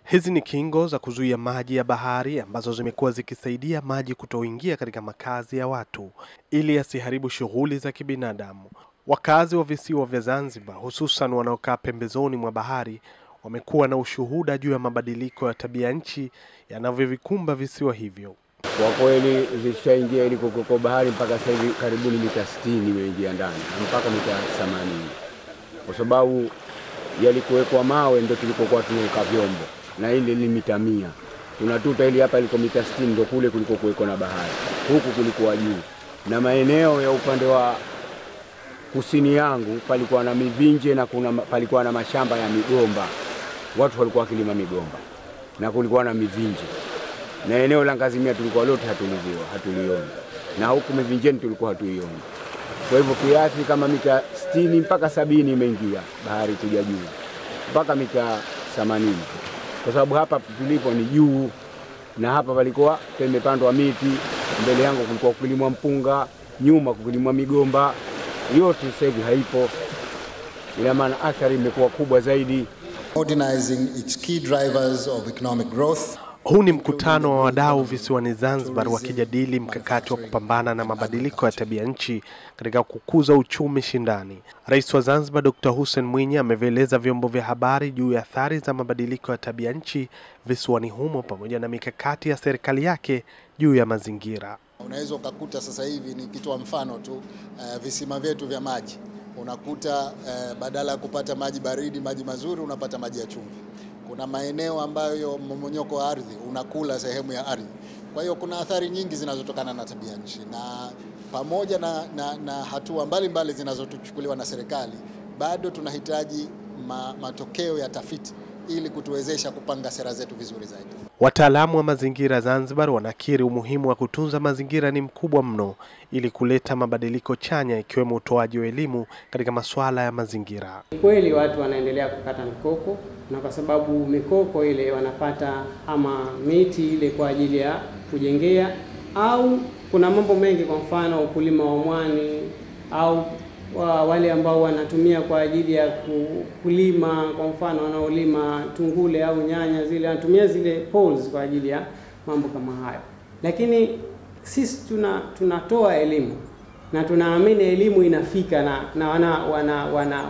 Hizi ni kingo za kuzuia maji ya bahari ambazo zimekuwa zikisaidia maji kutoingia katika makazi ya watu ili yasiharibu shughuli za kibinadamu. Wakazi wa visiwa vya Zanzibar, hususan wanaokaa pembezoni mwa bahari, wamekuwa na ushuhuda juu ya mabadiliko ya tabia nchi yanavyovikumba visiwa hivyo. Kwa kweli zishaingia ili kukoko bahari mpaka sasa hivi karibuni mita 60 imeingia ndani na mpaka mita 80. Kwa sababu yalikuwekwa mawe ndio tulikokuwa tunaweka vyombo. Na ile ni mita 100. Tunatuta ili hapa iliko mita 60 ndio kule kuliko kuweko na bahari. Huku kulikuwa juu. Na maeneo ya upande wa kusini yangu palikuwa na mivinje na palikuwa na mashamba ya migomba. Watu walikuwa wakilima migomba. Na kulikuwa na mivinje. Na eneo la Ngazimia tulikuwa lote hatulioni. Na huku mivinjeni tulikuwa hatuioni. Kwa hivyo kiasi kama mita 60 mpaka 70 imeingia bahari kuja juu. Mpaka mita 80. Kwa sababu hapa tulipo ni juu na hapa palikuwa pemepandwa miti, mbele yangu kulikuwa kulimwa mpunga, nyuma kulimwa migomba, yote sasa hivi haipo. Ina maana athari imekuwa kubwa zaidi. Modernizing its key drivers of economic growth. Huu ni mkutano wa wadau visiwani Zanzibar wakijadili mkakati wa kupambana na mabadiliko ya tabia nchi katika kukuza uchumi shindani. Rais wa Zanzibar Dr. Hussein Mwinyi amevieleza vyombo vya habari juu ya athari za mabadiliko ya tabia nchi visiwani humo pamoja na mikakati ya serikali yake juu ya mazingira. Unaweza ukakuta sasa hivi ni kitoa mfano tu visima vyetu vya maji. Unakuta badala ya kupata maji baridi, maji mazuri, unapata maji ya chumvi. Kuna maeneo ambayo mmomonyoko wa ardhi unakula sehemu ya ardhi. Kwa hiyo kuna athari nyingi zinazotokana na tabia nchi, na pamoja na hatua mbalimbali zinazochukuliwa na serikali, bado tunahitaji matokeo ya tafiti ili kutuwezesha kupanga sera zetu vizuri zaidi. Wataalamu wa mazingira Zanzibar wanakiri umuhimu wa kutunza mazingira ni mkubwa mno ili kuleta mabadiliko chanya, ikiwemo utoaji wa elimu katika masuala ya mazingira. Kweli watu wanaendelea kukata mikoko, na kwa sababu mikoko ile wanapata ama miti ile kwa ajili ya kujengea, au kuna mambo mengi, kwa mfano ukulima wa mwani, au wale ambao wanatumia kwa ajili ya kulima, kwa mfano wanaolima tungule au nyanya, zile wanatumia zile poles kwa ajili ya mambo kama hayo. Lakini sisi tunatoa elimu na tunaamini elimu inafika na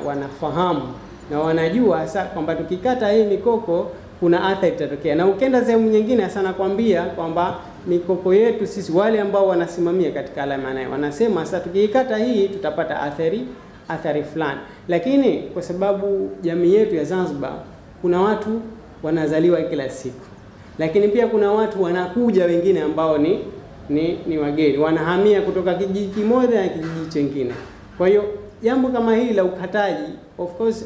wanafahamu na wanajua hasa kwamba tukikata hii mikoko kuna athari itatokea. Na ukenda sehemu nyingine sana kwambia kwamba mikoko yetu sisi wale ambao wanasimamia katika alama nayo wanasema sasa tukikata hii tutapata athari fulani. Lakini kwa sababu jamii yetu ya Zanzibar kuna watu wanazaliwa kila siku. Lakini pia kuna watu wanakuja wengine ambao ni wageni, wanahamia kutoka kijiji kimoja na kijiji kingine. Kwa hiyo jambo kama hili la ukataji of course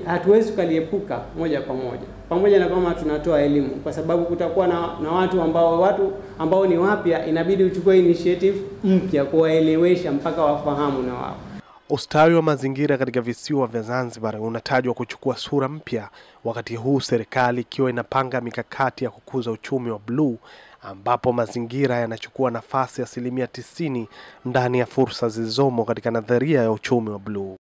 hatuwezi kuliepuka moja kwa moja, pamoja na kama tunatoa elimu, kwa sababu kutakuwa na watu ambao ni wapya, inabidi uchukue initiative mpya kuwaelewesha mpaka wafahamu na wao. Ustawi wa mazingira katika visiwa vya Zanzibar unatajwa kuchukua sura mpya, wakati huu serikali ikiwa inapanga mikakati ya kukuza uchumi wa bluu, ambapo mazingira yanachukua nafasi ya 90% ndani ya fursa zilizomo katika nadharia ya uchumi wa bluu.